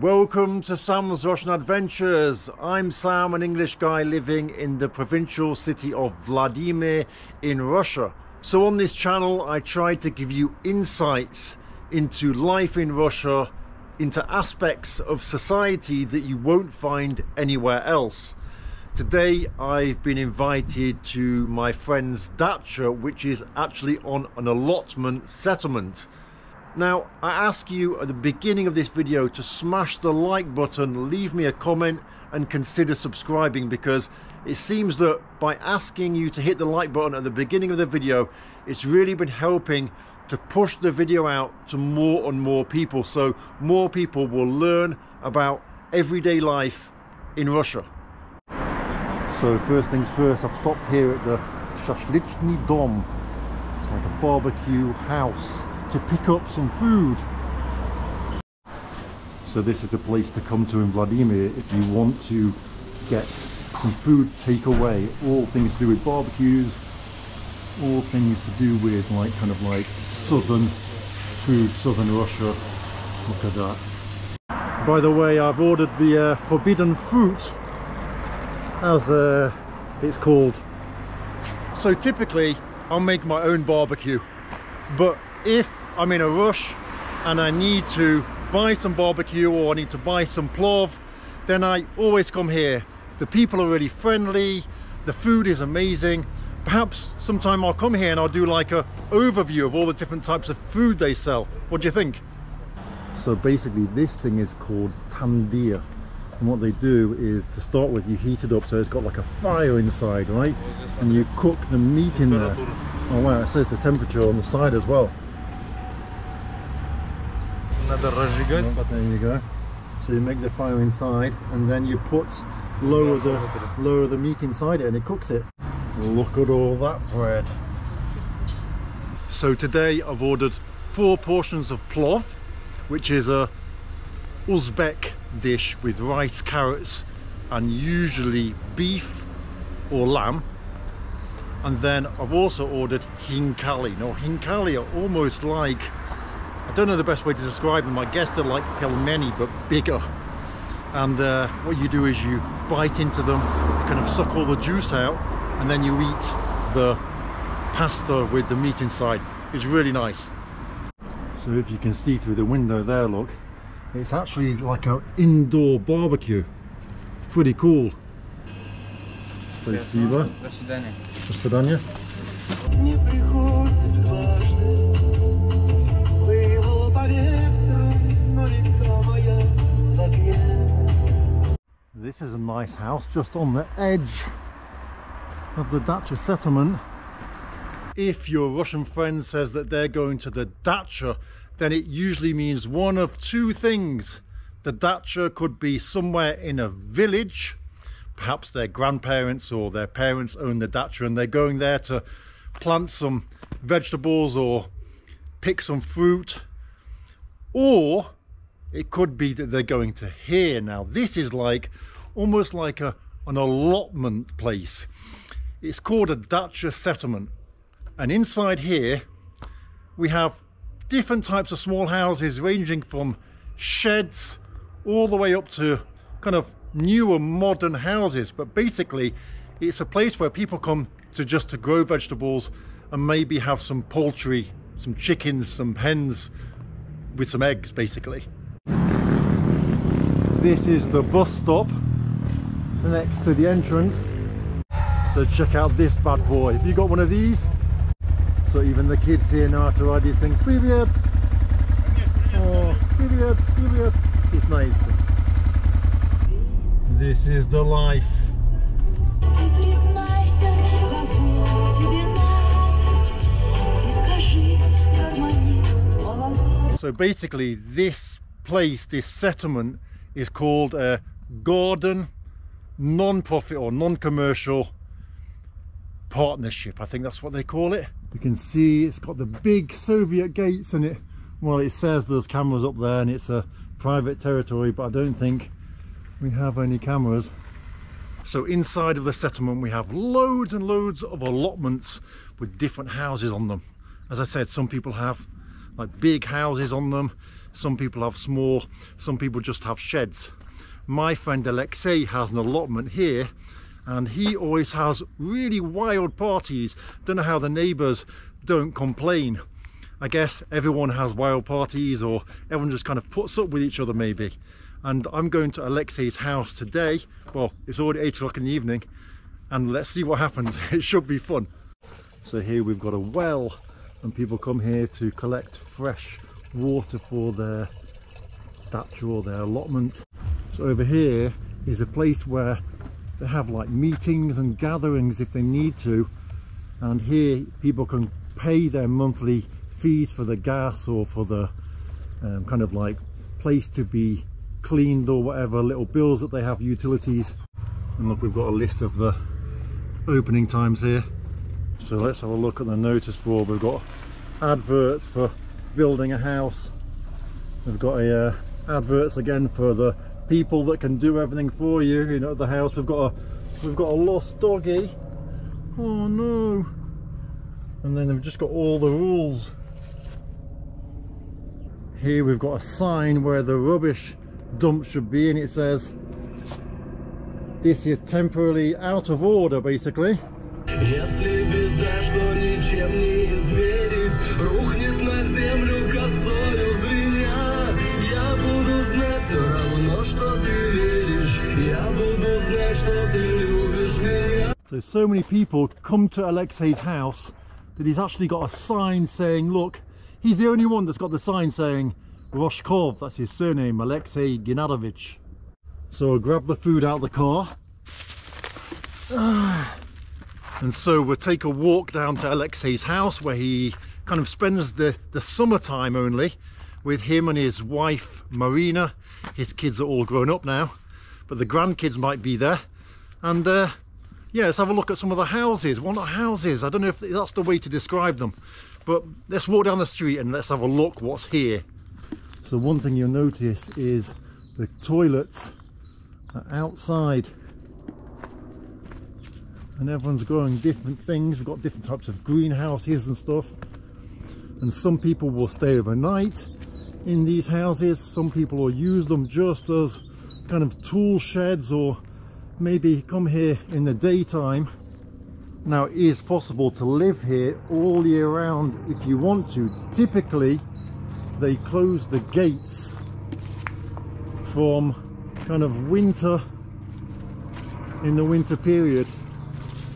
Welcome to Sam's Russian Adventures. I'm Sam, an English guy living in the provincial city of Vladimir in Russia. So on this channel I try to give you insights into life in Russia, into aspects of society that you won't find anywhere else. Today I've been invited to my friend's Dacha, which is actually on an allotment settlement. Now, I ask you at the beginning of this video to smash the like button, leave me a comment and consider subscribing, because it seems that by asking you to hit the like button at the beginning of the video, it's really been helping to push the video out to more and more people, so more people will learn about everyday life in Russia. So first things first, I've stopped here at the Shashlichny Dom. It's like a barbecue house to pick up some food. So this is the place to come to in Vladimir if you want to get some food takeaway. All things to do with barbecues, all things to do with like kind of like southern food, southern Russia. Look at that. By the way, I've ordered the forbidden fruit, as it's called. So typically I'll make my own barbecue, but if I'm in a rush and I need to buy some barbecue or I need to buy some plov, then I always come here. The people are really friendly, the food is amazing. Perhaps sometime I'll come here and I'll do like a overview of all the different types of food they sell. What do you think? So basically this thing is called tandir, and what they do is, to start with, you heat it up so it's got like a fire inside, right? And you cook the meat in there. Oh wow, it says the temperature on the side as well. There you go. So you make the fire inside and then you lower the meat inside it and it cooks it. Look at all that bread. So today I've ordered 4 portions of plov, which is a Uzbek dish with rice, carrots and usually beef or lamb. And then I've also ordered hinkali. Now hinkali are almost like, I don't know the best way to describe them, I guess they're like pelmeni but bigger. And what you do is you bite into them, you kind of suck all the juice out, and then you eat the pasta with the meat inside. It's really nice. So if you can see through the window there, look, it's actually like an indoor barbecue. It's pretty cool. Спасибо. До свидания. До свидания. This is a nice house just on the edge of the Dacha settlement. If your Russian friend says that they're going to the Dacha, then it usually means one of 2 things. The Dacha could be somewhere in a village, perhaps their grandparents or their parents own the Dacha and they're going there to plant some vegetables or pick some fruit. Or it could be that they're going to here. Now this is like almost like an allotment place. It's called a Dacha settlement, and inside here we have different types of small houses ranging from sheds all the way up to kind of newer modern houses. But basically it's a place where people come to just to grow vegetables and maybe have some poultry, some chickens, some hens with some eggs basically. This is the bus stop next to the entrance. So check out this bad boy. Have you got one of these? So even the kids here know how to ride these things. Привет! Oh, привет, привет. It's nice. This is the life. So basically this place, this settlement, is called a garden non-profit or non-commercial partnership. I think that's what they call it. You can see it's got the big Soviet gates in it. Well, it says there's cameras up there and it's a private territory, but I don't think we have any cameras. So inside of the settlement we have loads and loads of allotments with different houses on them. As I said, some people have like big houses on them, Some people have small, some people just have sheds. My friend Alexei has an allotment here, and he always has really wild parties. Don't know how the neighbours don't complain. I guess everyone has wild parties, or everyone just kind of puts up with each other maybe. And I'm going to Alexei's house today. Well, it's already 8 o'clock in the evening, and let's see what happens. It should be fun. So here we've got a well, and people come here to collect fresh water for their dacha or their allotment. So over here is a place where they have like meetings and gatherings if they need to, and here people can pay their monthly fees for the gas or for the kind of like place to be cleaned or whatever, little bills that they have, utilities. And look, we've got a list of the opening times here. So let's have a look at the notice board. We've got adverts for building a house. We've got adverts again for the people that can do everything for you, you know, at the house. We've got a lost doggy. Oh no. And then they've just got all the rules. Here we've got a sign where the rubbish dump should be, and it says this is temporarily out of order, basically. So many people come to Alexei's house that he's actually got a sign saying, look, he's the only one that's got the sign saying Roshkov, that's his surname, Alexei Gennadovich. So I'll grab the food out of the car. And so we'll take a walk down to Alexei's house, where he kind of spends the summertime only with him and his wife Marina. His kids are all grown up now, but the grandkids might be there. And yeah, let's have a look at some of the houses. Well, not houses, I don't know if that's the way to describe them, but let's walk down the street and let's have a look what's here. So one thing you'll notice is the toilets are outside, and everyone's growing different things. We've got different types of greenhouses and stuff, and some people will stay overnight in these houses. Some people will use them just as kind of tool sheds, or maybe come here in the daytime. Now, it is possible to live here all year round if you want to. Typically they close the gates from kind of winter, in the winter period,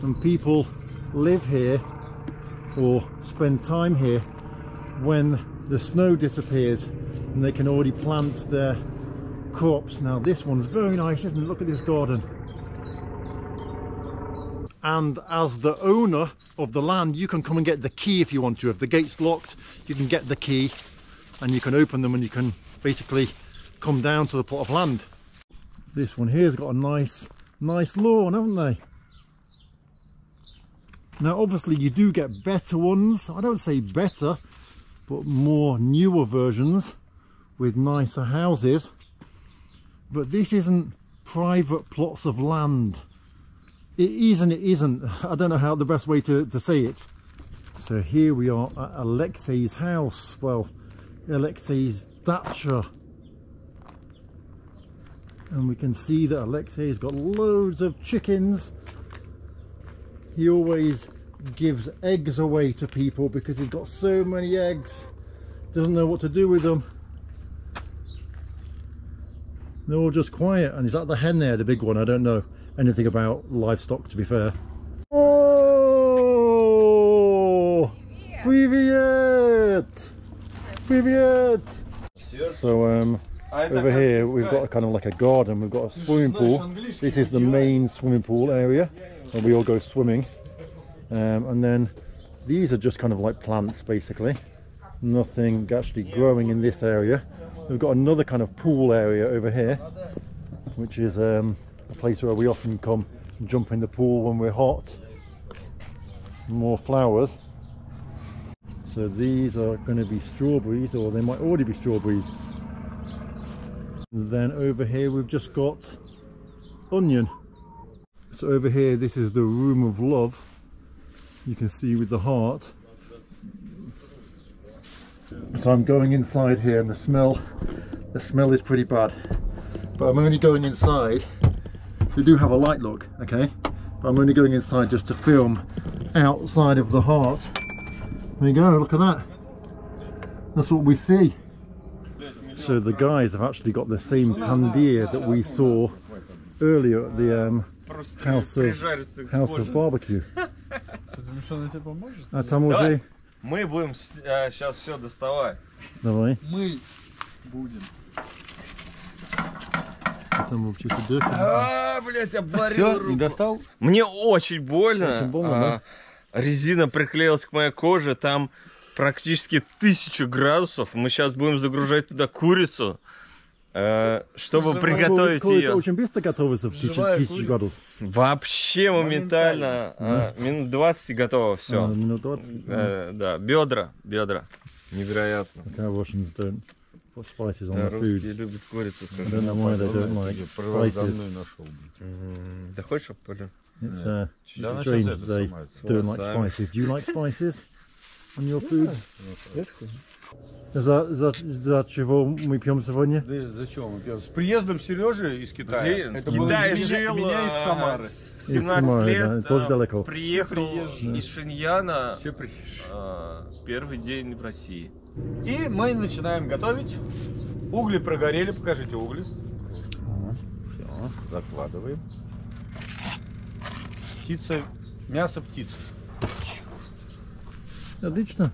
and people live here or spend time here when the snow disappears and they can already plant their crops. Now this one's very nice, isn't it? Look at this garden. And as the owner of the land, you can come and get the key if you want to. If the gate's locked, you can get the key and you can open them, and you can basically come down to the plot of land. This one here's got a nice lawn, haven't they? Now obviously you do get better ones, I don't say better, but more newer versions with nicer houses. But this isn't private plots of land. It is and it isn't. I don't know how the best way to say it. So here we are at Alexei's house. Well, Alexei's dacha. And we can see that Alexei's got loads of chickens. He always gives eggs away to people because he's got so many eggs. Doesn't know what to do with them. They're all just quiet. And is that the hen there, the big one? I don't know anything about livestock, to be fair. Oh! Привет! Привет! So over here we've got a kind of like a garden. We've got a swimming pool. This is the main swimming pool area where we all go swimming. And then these are just kind of like plants, basically. Nothing actually growing in this area. We've got another kind of pool area over here, which is a place where we often come and jump in the pool when we're hot. More flowers. So these are going to be strawberries, or they might already be strawberries. And then over here we've just got onion. So over here, this is the room of love. You can see with the heart. So I'm going inside here, and the smell is pretty bad. But I'm only going inside. They do have a light look, okay? But I'm only going inside just to film outside of the heart. There you go, look at that. That's what we see. So the guys have actually got the same tandir that we saw earlier at the house of barbecue. А там уже... Мы будем сейчас все доставать. Давай. Мы будем. Там вообще дырка. Блять, обварил Все, руку. не достал? Мне очень больно. Очень больно, да? Резина приклеилась к моей коже. Там практически 1000 градусов. Мы сейчас будем загружать туда курицу, чтобы приготовить ее. Очень быстро готовится в 1000 градусов. Вообще моментально. Минут 20 и готово все. Минут 20? Да, бедра. Невероятно. Russians don't put spices on Да, the русские food. любят курицу, I скажи. don't know why they don't like spices. Да хочешь, Полин? It's Да, strange она that they сама. don't like spices. Do you like spices on your food? За чего мы пьем сегодня? Да зачем мы пьем? С приездом Сережи из Китая. В Это было Китае меня жил из Самары. 17 Самары, лет, да, тоже далеко. приехал приезжие. из Шиньяна, Все приезжие. первый день в России. И мы начинаем готовить. Угли прогорели, покажите угли. Все, закладываем. Птица, мясо птицы. Отлично.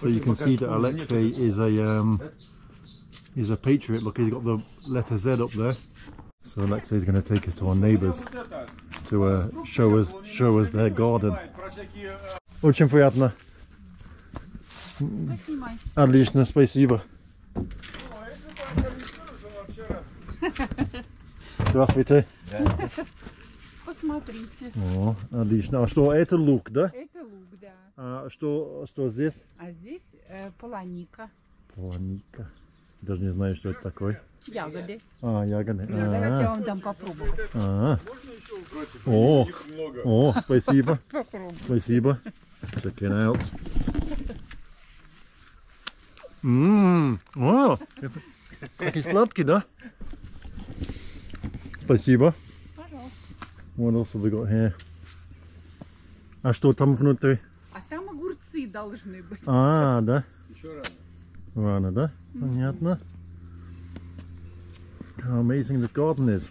So you can see that Alexei is a patriot. Look, he's got the letter Z up there. So Alexei is going to take us to our neighbours to show us their garden. Очень приятно. Отлично, спасибо. Здравствуйте. Посмотрите. О, отлично. А что это лук, да? Это лук, да. А что здесь? А здесь полоника. Полоника. Даже не знаю, что это такое. Ягоды. А, ягоды. Давайте я вам дам попробовать. О, спасибо. Попробуй. Спасибо. Check it out. О, такие сладкие, да? Спасибо. Пожалуйста. What else have we got here? А что там внутри? А там огурцы должны быть. А, да? Еще рано. Рано, да? Понятно. How amazing this garden is.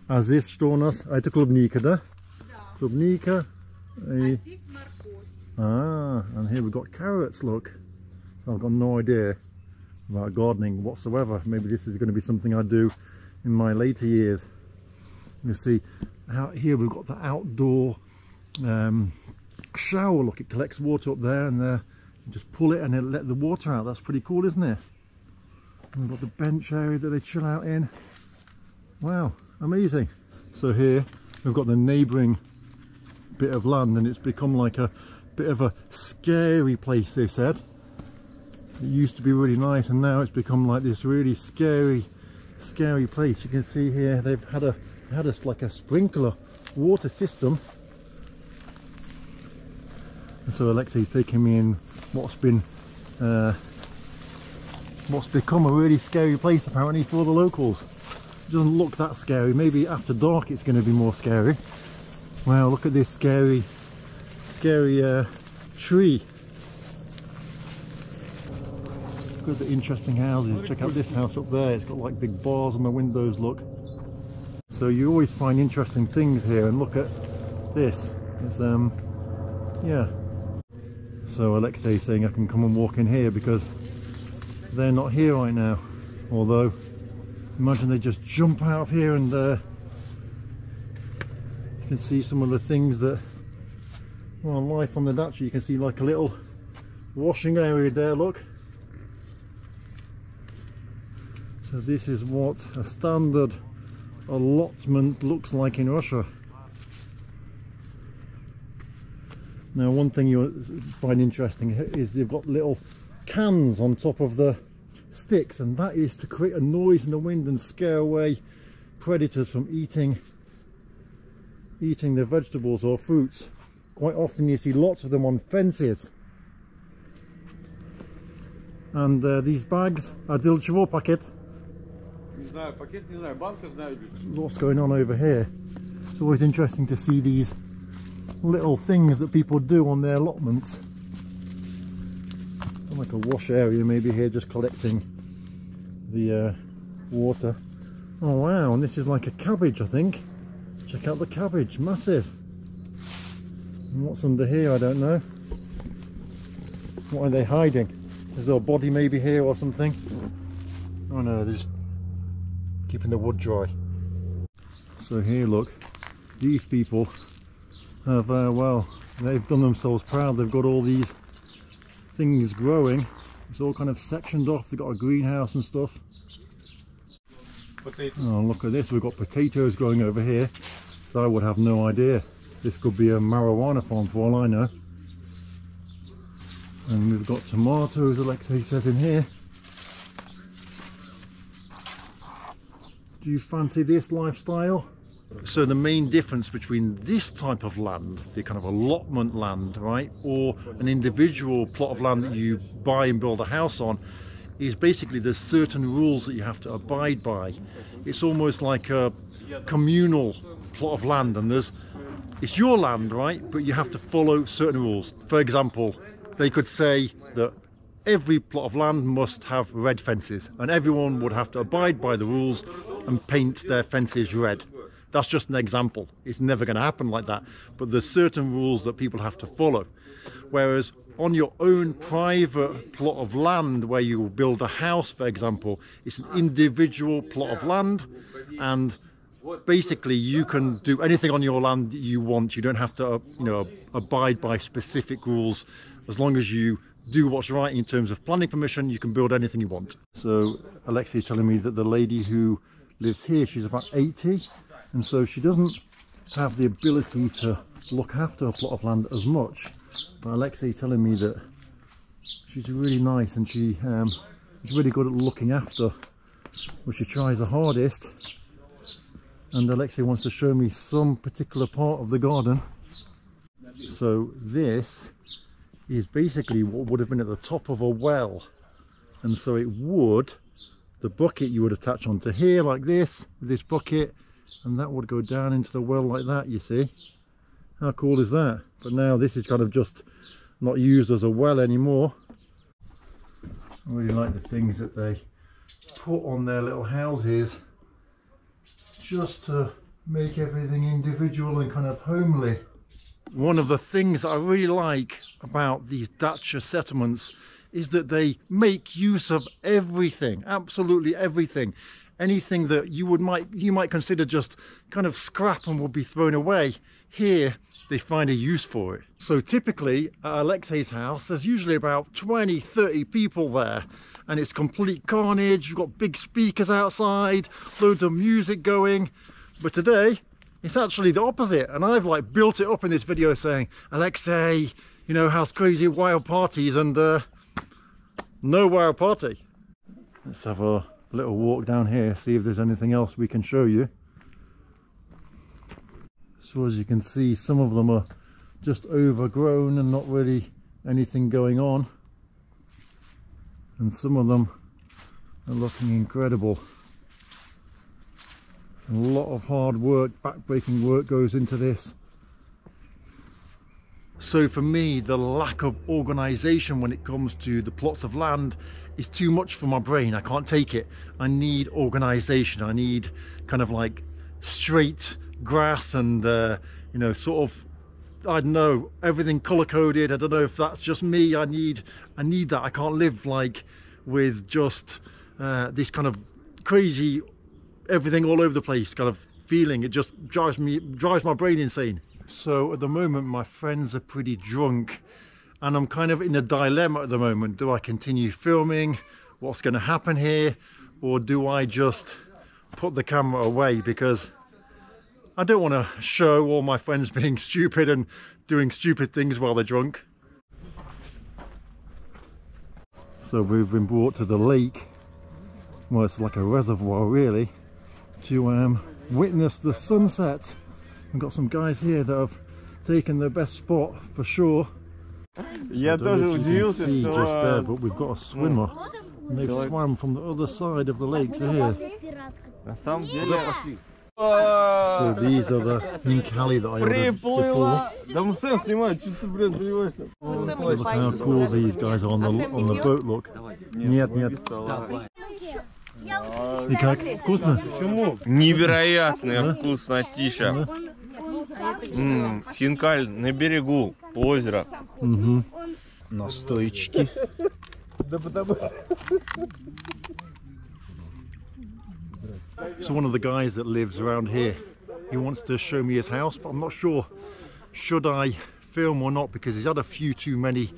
А здесь что у нас? А это клубника, да? Да. Клубника. А здесь морковь. And here we've got carrots, look. So I've got no idea about gardening whatsoever. Maybe this is going to be something I do in my later years. You see, out here we've got the outdoor shower. Look, it collects water up there, and you just pull it and it'll let the water out. That's pretty cool, isn't it? And we've got the bench area that they chill out in. Wow, amazing. So here we've got the neighbouring bit of land, and it's become like a bit of a scary place, they said. It used to be really nice, and now it's become like this really scary place. You can see here they've had a like a sprinkler water system. And so Alexei's taking me in what's become a really scary place apparently for the locals. It doesn't look that scary. Maybe after dark it's going to be more scary. Wow, look at this scary tree. Look at the interesting houses. Check out this house up there. It's got like big bars on the windows, look. So you always find interesting things here, and look at this. It's yeah. So Alexei's saying I can come and walk in here because they're not here right now. Although, imagine they just jump out of here, and you can see some of the things that, well, life on the Dacha. You can see like a little washing area there, look. So this is what a standard allotment looks like in Russia. Now, one thing you'll find interesting is they've got little cans on top of the sticks, and that is to create a noise in the wind and scare away predators from eating their vegetables or fruits. Quite often you see lots of them on fences. And these bags are del чего packet. Не знаю, пакет, не знаю, банка знаю. What's going on over here? It's always interesting to see these little things that people do on their allotments. Like a wash area maybe here, just collecting the water. Oh wow, and this is like a cabbage, I think. Check out the cabbage, massive. And what's under here, I don't know. What are they hiding? Is there a body maybe here or something? Oh no, they're just keeping the wood dry. So here, look, these people have, well, they've done themselves proud. They've got all these things growing. It's all kind of sectioned off. They've got a greenhouse and stuff. Oh, look at this, we've got potatoes growing over here. So I would have no idea. This could be a marijuana farm for all I know. And we've got tomatoes, Alexei says in here. Do you fancy this lifestyle? So the main difference between this type of land, the kind of allotment land, right, or an individual plot of land that you buy and build a house on, is basically there's certain rules that you have to abide by. It's almost like a communal plot of land, and it's your land, right, but you have to follow certain rules. For example, they could say that every plot of land must have red fences, and everyone would have to abide by the rules and paint their fences red. That's just an example. It's never going to happen like that, but there's certain rules that people have to follow. Whereas on your own private plot of land where you build a house, for example, it's an individual plot of land, and basically you can do anything on your land that you want. You don't have to, abide by specific rules. As long as you do what's right in terms of planning permission, you can build anything you want. So Alexei is telling me that the lady who lives here, she's about 80, and so she doesn't have the ability to look after a plot of land as much. But Alexei is telling me that she's really nice, and she's really good at looking after, well, she tries the hardest. And Alexei wants to show me some particular part of the garden. So this is basically what would have been at the top of a well, and so it would, the bucket you would attach onto here like this, with this bucket, and that would go down into the well like that, you see. How cool is that? But now this is kind of just not used as a well anymore. I really like the things that they put on their little houses just to make everything individual and kind of homely. One of the things I really like about these Dacha settlements is that they make use of everything, absolutely everything. Anything that you might consider just kind of scrap and would be thrown away, here they find a use for it. So typically at Alexei's house there's usually about 20-30 people there, and it's complete carnage. You've got big speakers outside, loads of music going. But today it's actually the opposite, and I've like built it up in this video saying, Alexei, how's crazy wild parties, and no wild party. Let's have a little walk down here, see if there's anything else we can show you. So as you can see, some of them are just overgrown and not really anything going on, and some of them are looking incredible. A lot of hard work, back-breaking work goes into this. So for me, the lack of organisation when it comes to the plots of land is too much for my brain. I can't take it. I need organisation. I need kind of like straight grass and sort of, I don't know, everything colour-coded. I don't know if that's just me. I need that. I can't live like with just this kind of crazy everything all over the place kind of feeling. It just drives my brain insane. So at the moment my friends are pretty drunk, and I'm kind of in a dilemma at the moment. Do I continue filming what's going to happen here, or do I just put the camera away, because I don't want to show all my friends being stupid and doing stupid things while they're drunk. So we've been brought to the lake, well, it's like a reservoir really, to witness the sunset. We've got some guys here that have taken their best spot for sure. Я I don't тоже know if you can удивился, see just there, что but we've got a swimmer. And they've swam from the other side of the lake to here. на самом деле So these are the Ninkali that I ordered before. приплыла. Да мы сам снимаем, что ты, блин, понимаешь? So look how cool these guys are on the boat, look. Нет, нет. И как? Вкусно? Невероятная вкуснотища. Хинкаль на берегу озера. Настоечки. So one of the guys that lives around here, he wants to show me his house, but I'm not sure should I film or not because he's had a few too many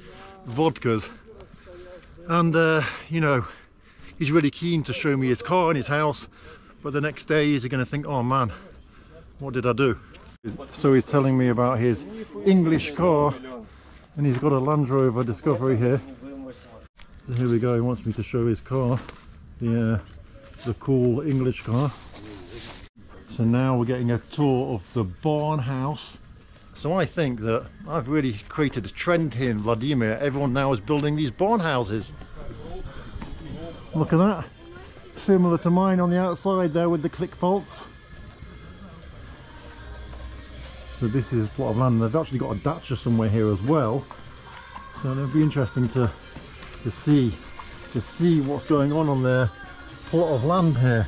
vodkas. And you know, he's really keen to show me his car and his house, but the next day he's going to think, oh man, what did I do? So he's telling me about his English car, and he's got a Land Rover Discovery here. So here we go, he wants me to show his car, the cool English car. So now we're getting a tour of the barn house. So I think that I've really created a trend here in Vladimir. Everyone now is building these barn houses. Look at that. Similar to mine on the outside there with the click faults. So this is a plot of land. They've actually got a Dacha somewhere here as well. So it'll be interesting to see what's going on their plot of land here.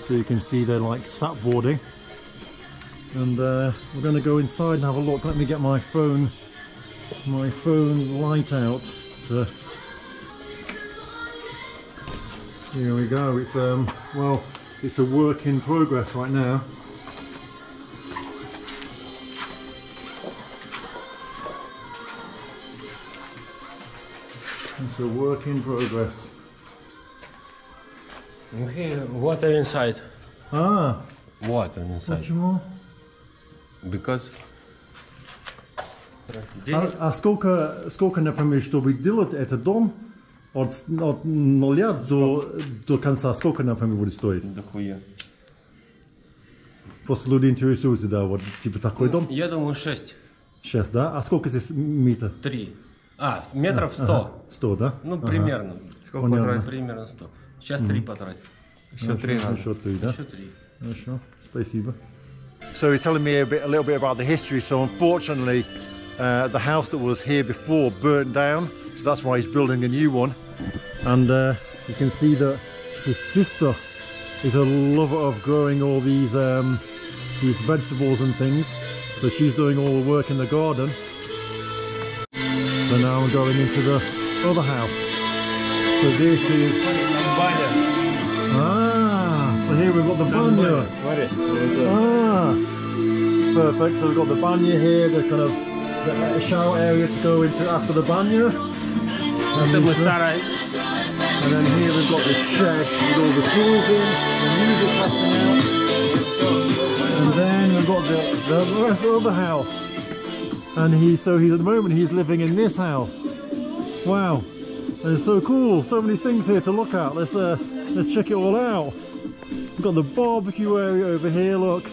So you can see they're like sap boarding. And we're going to go inside and have a look. Let me get my phone light out. Here we go. It's well, it's a work in progress right now. It's a work in progress. Okay, water inside. Ah, Water inside. почему? Because А сколько, например, чтобы делать этот дом от нуля до конца, сколько, например, будет стоить? дохуя. Просто люди интересуются, да, вот типа такой дом? Я думаю 6. 6, да? А сколько здесь метров? 3. Метров 100. 100, да? Ну, примерно. Сколько Понятно. потратить? Примерно 100. Сейчас 3 потратить. Еще 3 надо. Еще 3, да? Еще 3. Хорошо, спасибо. So he's telling me a little bit about the history. So unfortunately, the house that was here before burnt down. So that's why he's building a new one. And you can see that his sister is a lover of growing all these vegetables and things. So she's doing all the work in the garden. So now we're going into the other house. So this is... so here we've got the banya. Perfect. So we've got the banya here, the kind of the shower area to go into after the banya. And then here we've got the shed with all the tools in, the music blasting out. And then we've got the rest of the other house. And he's at the moment he's living in this house. Wow. And it's so cool, so many things here to look at. Let's check it all out. We've got the barbecue area over here, look.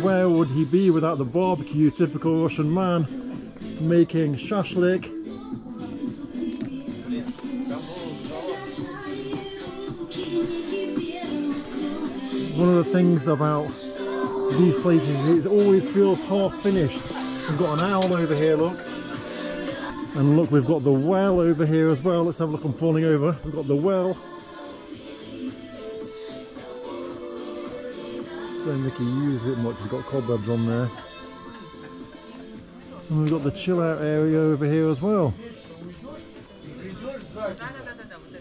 Where would he be without the barbecue? Typical Russian man making shashlik. One of the things about these places is it always feels half finished. We've got an owl over here, look. And look, we've got the well over here as well. Let's have a look, I'm falling over. We've got the well. Don't think he uses it much, he's got cobwebs on there. And we've got the chill out area over here as well.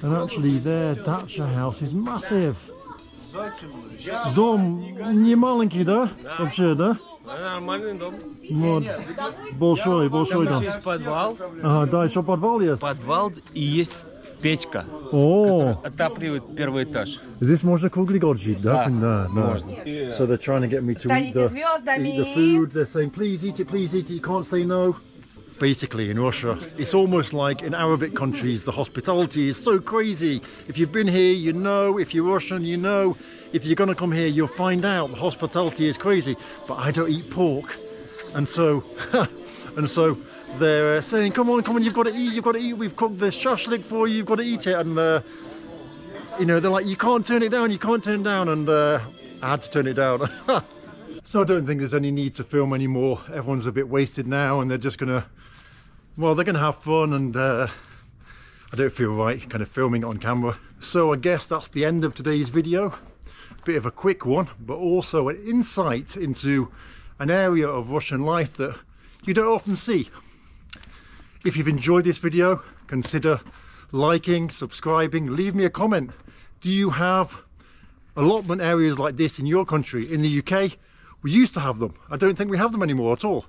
And actually their Dacha house is massive. Дом не маленький, да? Вообще, да? Нормальный дом. Вот. Большой дом. Есть подвал. Ага, да, еще подвал есть. Подвал и есть печка. О, Отапливает первый этаж. здесь можно круглый год жить, да? Да, Да. можно. So they're trying to get me to eat the food. They're saying, please eat it, you can't say no. Basically, in Russia, it's almost like in Arabic countries, the hospitality is so crazy. If you've been here, you know. If you're Russian, you know. If you're going to come here, you'll find out the hospitality is crazy. But I don't eat pork. And so And so they're saying, come on, you've got to eat, we've cooked this shashlik for you, you've got to eat it. And you know, they're like, you can't turn it down, and I had to turn it down. So I don't think there's any need to film anymore. Everyone's a bit wasted now, and they're just gonna, well, they're gonna have fun, and I don't feel right kind of filming it on camera. So I guess that's the end of today's video. Bit of a quick one, but also an insight into an area of Russian life that you don't often see. If you've enjoyed this video, consider liking, subscribing, leave me a comment. Do you have allotment areas like this in your country? In the UK, we used to have them. I don't think we have them anymore at all.